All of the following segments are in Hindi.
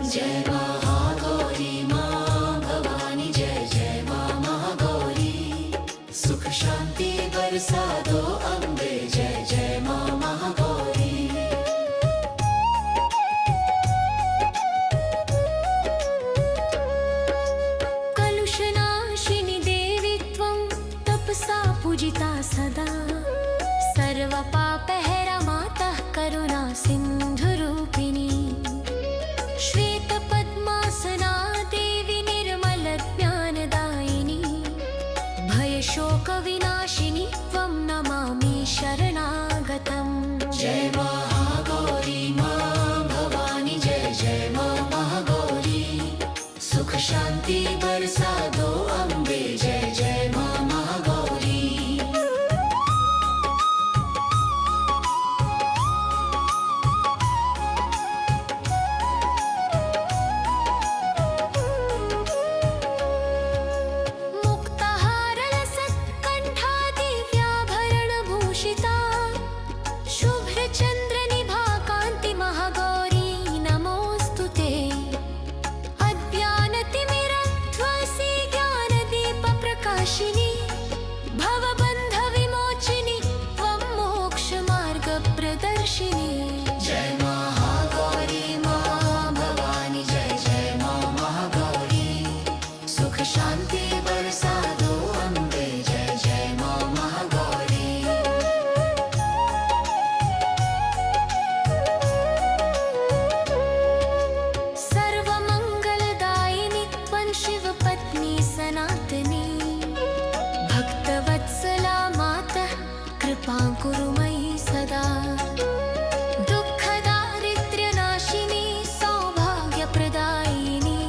जय महागौरी माँ भवानी, जय जय माँ महागौरी। सुख शांति बरसा दो अम्बे, जय जय माँ महागौरी। कलुषनाशिनि देवी त्वं तपसा पूजिता सदा। सर्वपापहरा मातः करुणा सिन्धुरूपिणी। श्वेतपद्मासना देवी निर्मलज्ञानदायिनी। भयशोकविनाशिनी त्वं नमामि शरणागतम्। जय महागौरी माँ भवानी, जय जय माँ महागौरी। सुख शांति बरसा दो अम्बे, जय जय माँ महागौरी। मुक्तहारलसत्कण्ठा दिव्याभरणभूषिता। शुभ्रचन्द्रनिभा कान्ति महागौरी नमोऽस्तु ते। अज्ञानतिमिरध्वंसी ज्ञानदीपप्रकाशिनी। भवबन्धविमोचिनी त्वं मोक्षमार्गप्रदर्शिनी। जय महागौरी माँ भवानी, जय जय माँ महागौरी। सुख शांति बरसा दो अम्बे, जय जय माँ महागौरी। सर्वमङ्गलदायिनी त्वं शिवपत्नी सनातनी। भक्तवत्सला मातः कृपां कुरु मयि सदा। दुःखदारिद्र्यनाशिनी सौभाग्यप्रदायिनी।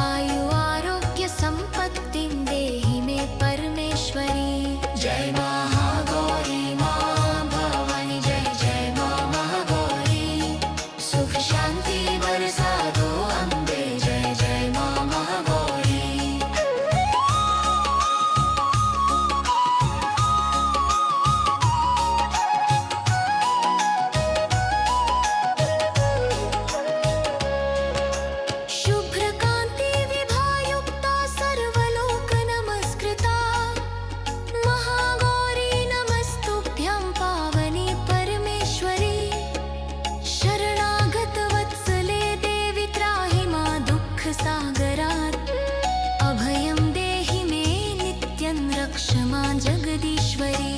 आयु आरोग्य सम्पत्तिं देहि मे परमेश्वरी। जय महागौरी माँ भवानी, जय जय माँ महागौरी। सुख शांति बरसा दो अम्बे, जय जय माँ महागौरी। शुभ्रकान्ति विभायुक्ता सर्वलोकनमस्कृता। महागौरी नमस्तुभ्यं पावनी परमेश्वरी। शरणागतवत्सले देवि त्राहि मां दुःखसागरात्। अभयं देहि मे नित्यं रक्ष मां जगदीश्वरी।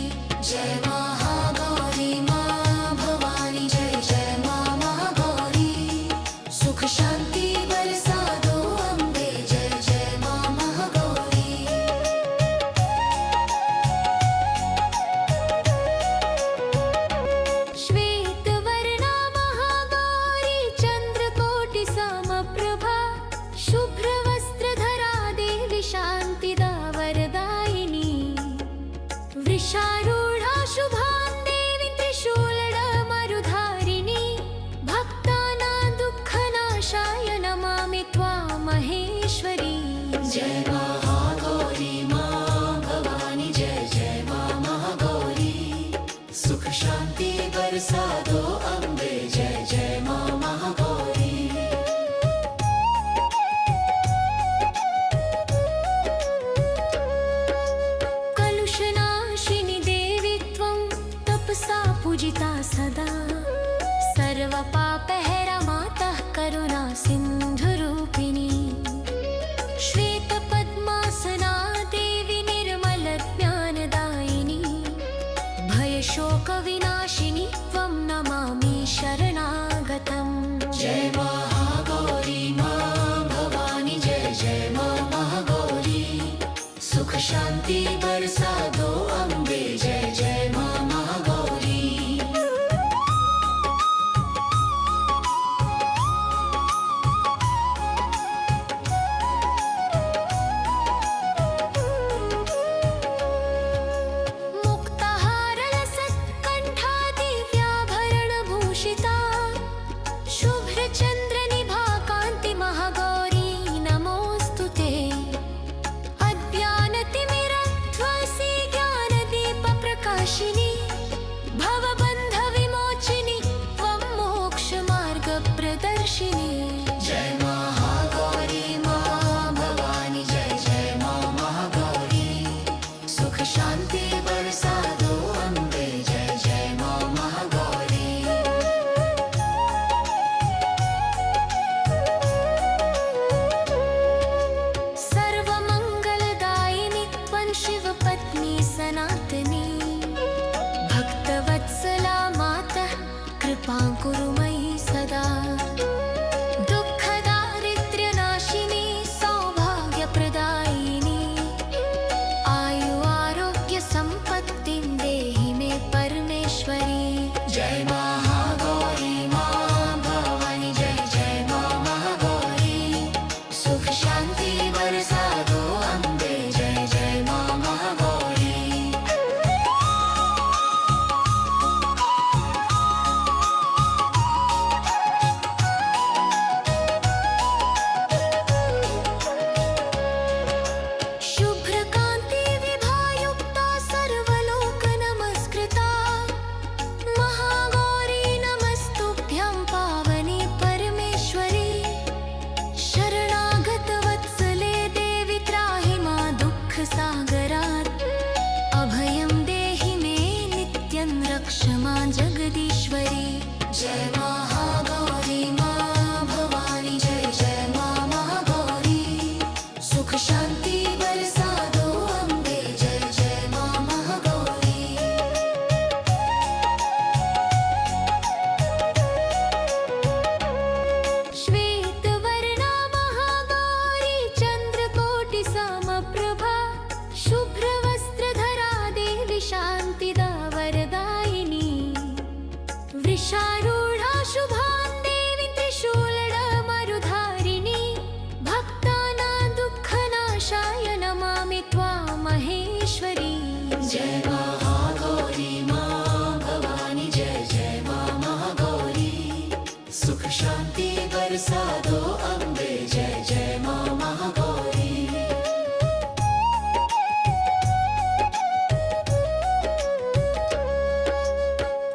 जय महागौरी माँ भवानी, जय जय माँ महागौरी। सुख शांति बरसा दो अम्बे, जय जय माँ महागौरी। श्वेतवर्णा महागौरी चन्द्रकोटिसमप्रभा। शुभ्रवस्त्रधरा देवी शान्तिदा वरदायिनी। वृषारूढा शुभां देवी त्रिशूलमरुधारिणी। भक्तानां दुःखनाशाय नमामि त्वां महेश्वरी। जय महागौरी माँ भवानी, जय जय माँ महागौरी। सुख शांति बरसा दो अम्बे, जय जय माँ महागौरी। कलुषनाशिनि देवी त्वं तपसा पूजिता सदा। सर्वपापहरा मातः करुणा सिन्धुरूपिणी। श्वेतपद्मासना देवी निर्मलज्ञानदायिनी। भयशोकविनाशिनी त्वं नमामि शरणागतम्। जय महागौरी माँ भवानी, जय जय माँ महागौरी। सुख शांति बरसा दो अम्बे, जय जय माँ महागौरी। जय महागौरी माँ भवानी जय जय माँ महागौरी सुख शांति बरसा दो अम्बे जय जय माँ महागौरी शुभ्रकान्ति विभायुक्ता सर्वलोक नमस्कृता महागौरी नमस्तुभ्यं पावनी परमेश्वरी शरणागत वत्सले देवी त्राहि मां दुःखसागरात् अभयं देहि मे नित्यं रक्ष मां जगदीश्वरी जय महागौरी माँ भवानी जय जय माँ महागौरी सुख शांति बरसा दो अम्बे जय जय माँ महागौरी श्वेतवर्णा महागौरी चन्द्रकोटि समप्रभा शुभ्रवस्त्रधरा देवी शान्तिदा वरदायिनी वृषारूढा शुभां देवी त्रिशूलमरुधारिणी भक्तानां दुःखनाशाय नमामि त्वां महेश्वरी जय महागौरी माँ भवानी जय जय माँ महागौरी सुख शांति बरसा दो अम्बे जय जय माँ महागौरी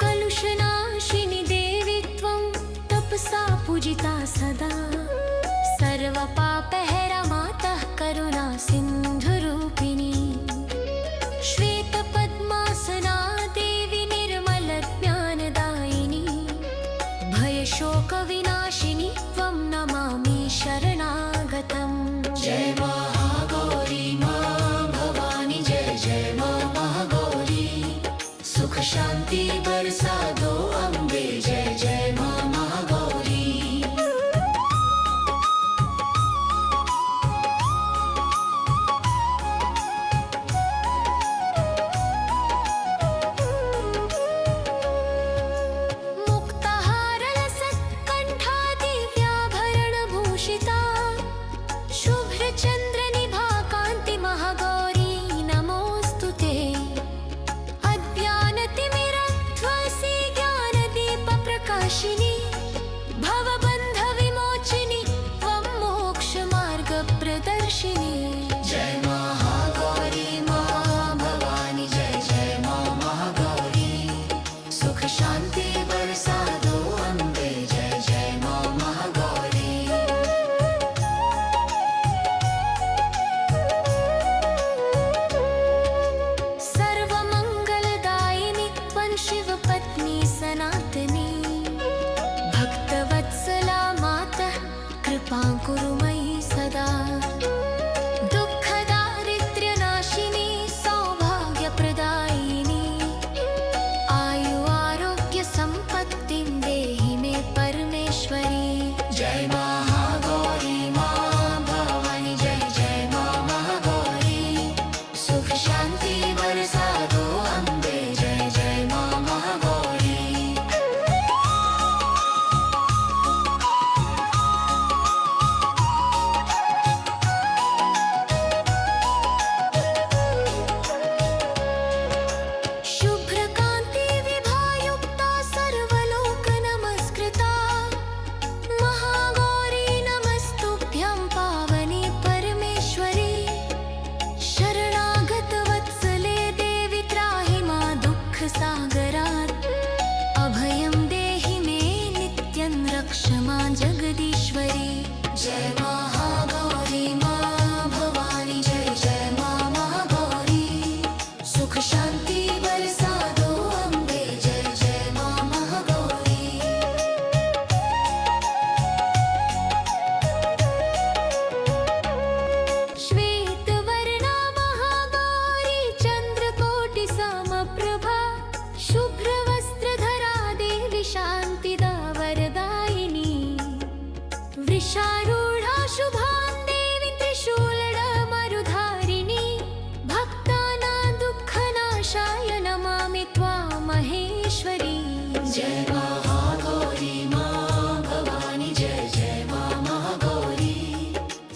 कलुषनाशिनि देवी त्वं तपसा पूजिता सदा सर्वपापहरा मातः करुणा सिन्धुरूपिणी श्वेतपद्मासना देवी निर्मलज्ञानदायिनी भयशोकविनाशिनी त्वं नमामि शरणागतम् जय महागौरी माँ भवानी जय जय माँ महागौरी सुख शांति बरसा दो अम्बे जय जय माँ महागौरी मुक्तहारलसत्कण्ठा दिव्याभरणभूषिता शुभ्रचन्द्रनिभा कान्ति महागौरी नमोऽस्तु ते अज्ञानतिमिरध्वंसी ज्ञानदीपप्रकाशिनी भवबन्धविमोचिनी त्वं मोक्षमार्गप्रदर्शिनी जय महागौरी माँ भवानी जय जय माँ महागौरी सुख शांति बरसा दो अम्बे जय जय माँ महागौरी सर्वमङ्गलदायिनी त्वं शिवपत्नी सनातनी भक्तवत्सला मातः कृपां कुरु मयि सदा दुःखदारिद्र्यनाशिनी सौभाग्यप्रदायिनी आयु आरोग्य जय महागौरी माँ भवानी जय जय माँ महागौरी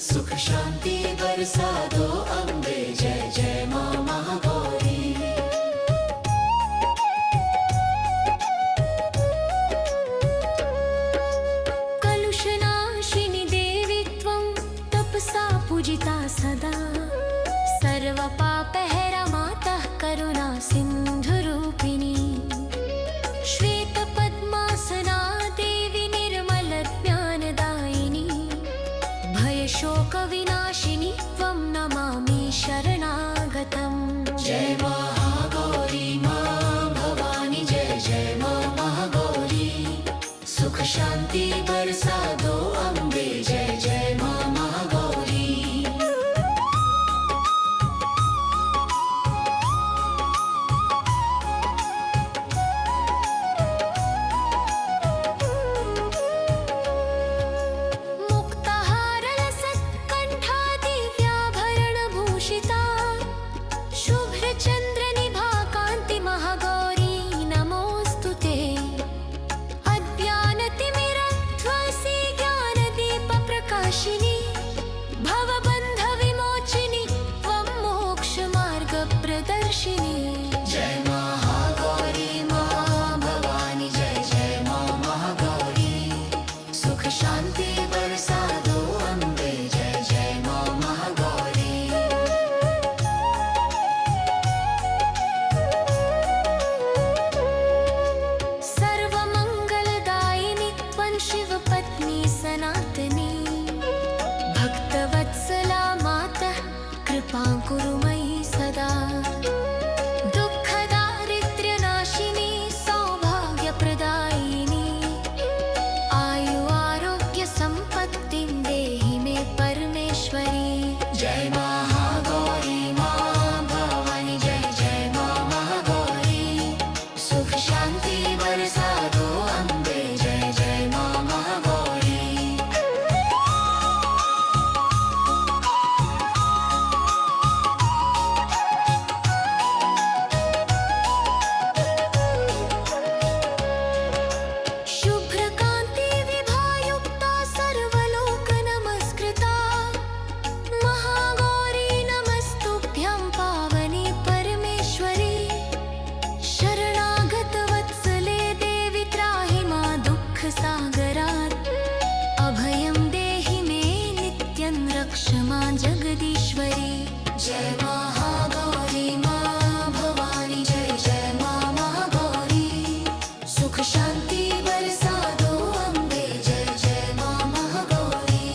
सुख शांति बरसा दो अम्बे जय जय माँ महागौरी कलुषनाशिनि देवी त्वं तपसा पूजिता सदा सर्वपापहरा मातः करुणा सिन्धुरूपिणी श्वेतपद्मासना देवी निर्मलज्ञानदायिनी भयशोकविनाशिनी त्वं नमामि शरणागतम् जय महागौरी माँ भवानी जय जय माँ महागौरी सुख शांति बरसा दो अम्बे जय जय माँ महागौरी मुक्तहारलसत्कण्ठादिव्याभरणभूषिता शुभ्रचन्द्रनिभा कान्ति महागौरी नमोऽस्तु ते अज्ञानतिमिरध्वंसी ज्ञानदीपप्रकाशिनी भवबन्धविमोचिनी त्वं मोक्षमार्गप्रदर्शिनी जय महागौरी माँ भवानी जय जय माँ महागौरी सुख शांति बरसा दो अम्बे जय जय माँ महागौरी सर्वमङ्गलदायिनी त्वं शिवपत्नी सनातनी भक्तवत्सला मातः कृपां कुरु मयि सदा दुःखदारिद्र्यनाशिनी सौभाग्यप्रदायिनी आयु आरोग्य सम्पत्तिं देहि मे परमेश्वरी जय महागौरी माँ भवानी जय जय माँ महागौरी सुख शांति बरसा दो अम्बे जय जय माँ महागौरी शुभ्रकान्ति विभायुक्ता सर्वलोकनमस्कृता महागौरी नमस्तुभ्यं पावनी परमेश्वरी शरणागतवत्सले देवी त्राहि मां दुःखसागरात् अभयं देहि मे नित्यं रक्ष मां जगदीश्वरी जय महागौरी माँ भवानी जय जय माँ महागौरी सुख शांति बरसा दो अम्बे जय जय माँ महागौरी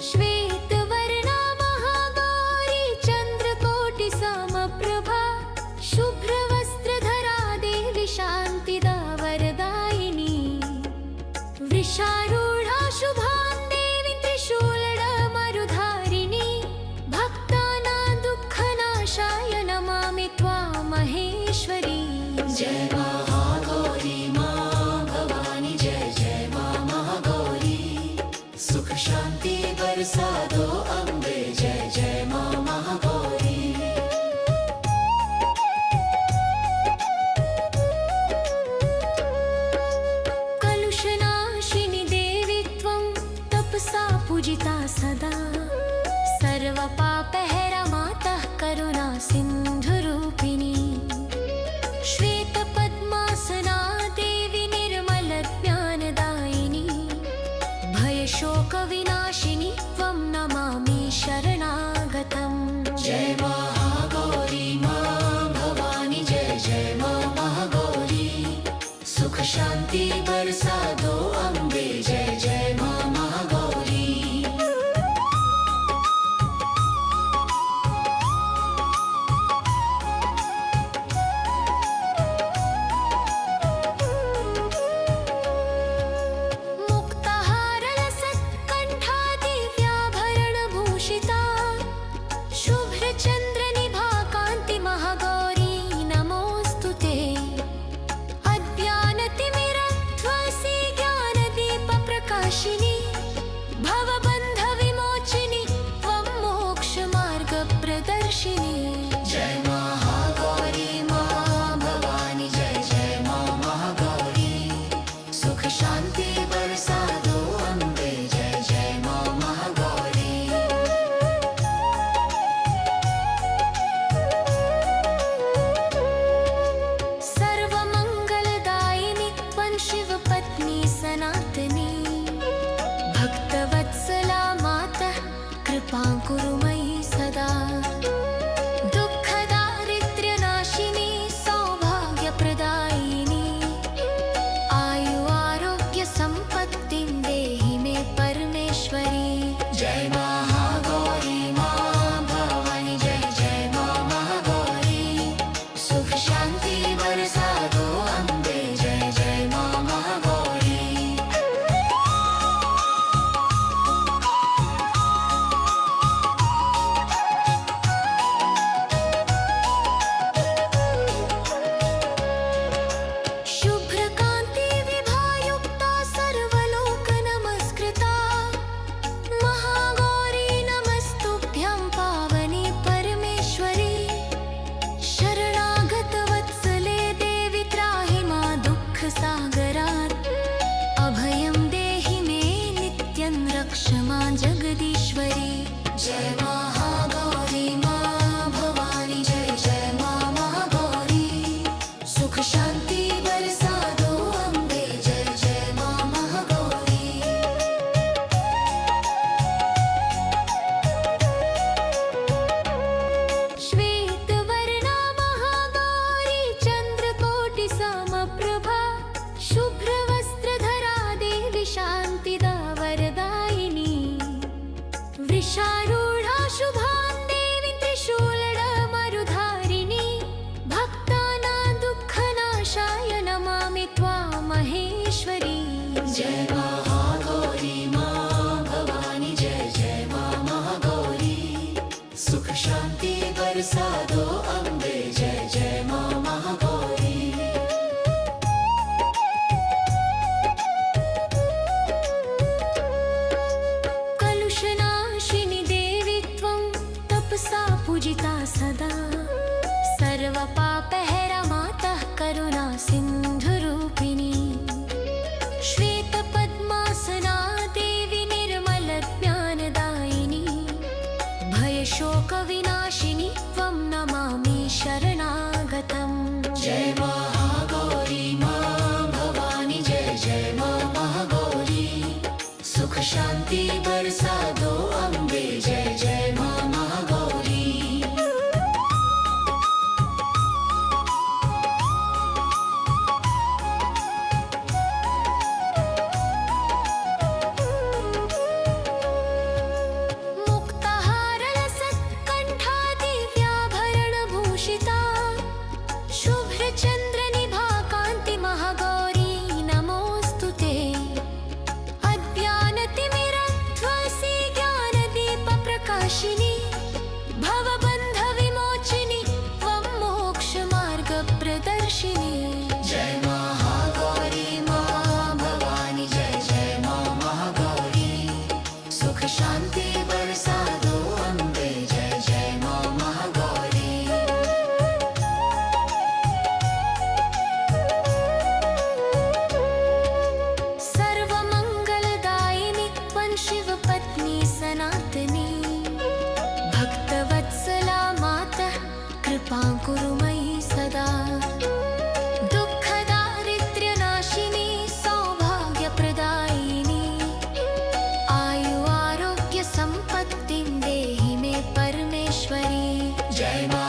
श्वेतवर्णा महागौरी चन्द्रकोटिसमप्रभा शुभ्रवस्त्रधरा देवी शान्तिदा वरदायिनी वृषारूढा शुभां देवी त्रिशूलमरुधारिणी भक्तानां दुःखनाशाय नमामि त्वां महेश्वरी जय महागौरी माँ भवानी जय जय माँ महागौरी सुख शांति बरसा दो अम्बे जय जय माँ महागौरी कलुषनाशिनि देवी त्वं तपसा पूजिता सदा सर्वपापहरा मातः करुणा सिन्धुरूपिणी श्वेतपद्मासना देवी निर्मलज्ञानदायिनी भयशोकविनाशिनी त्वं नमामि शरणागतम् जय महागौरी माँ भवानी जय जय माँ महागौरी सुख शांति बरसा दो अम्बे जय जय माँ महागौरी मुक्तहारलसत्कण्ठादिव्याभरणभूषिता शुभ्रचन्द्रनिभा कान्ति महागौरी नमोऽस्तु ते अज्ञानतिमिरध्वंसी ज्ञानदीपप्रकाशिनी भवबन्धविमोचिनी त्वं मोक्षमार्गप्रदर्शिनी बरसा दो अम्बे जय जय माँ महागौरी कलुषनाशिनि देवी त्वं तपसा पूजिता सदा सर्वपापहरा मातः करुणा सिन्धुरूपिणी श्वेतपद्मासना देवी निर्मलज्ञानदायिनी भयशोकविनाशिनी त्वं नमामि शरणागतम् जय महागौरी माँ भवानी जय जय माँ महागौरी सुख शांति बरसा दो अम्बे जय जय माँ महागौरी मुक्ताहारलसत्कण्ठा दिव्याभरणभूषिता शुभ्रचन्द्रनिभा कान्ति महागौरी नमोऽस्तु ते अज्ञानतिमिरध्वंसी ज्ञानदीपप्रकाशिनी भवबन्धविमोचिनी त्वं मोक्षमार्गप्रदर्शिनी जय महागौरी माँ भवानी जय जय माँ महागौरी सुख शांति बरसा दो अम्बे जय जय माँ महागौरी सर्वमङ्गलदायिनी त्वं शिवपत्नी सनातनी भक्तवत्सला मातः कृपां कुरु मयि सदा दुःखदारिद्र्यनाशिनी सौभाग्यप्रदायिनी आयु आरोग्य सम्पत्तिं देहि मे परमेश्वरी जय माँ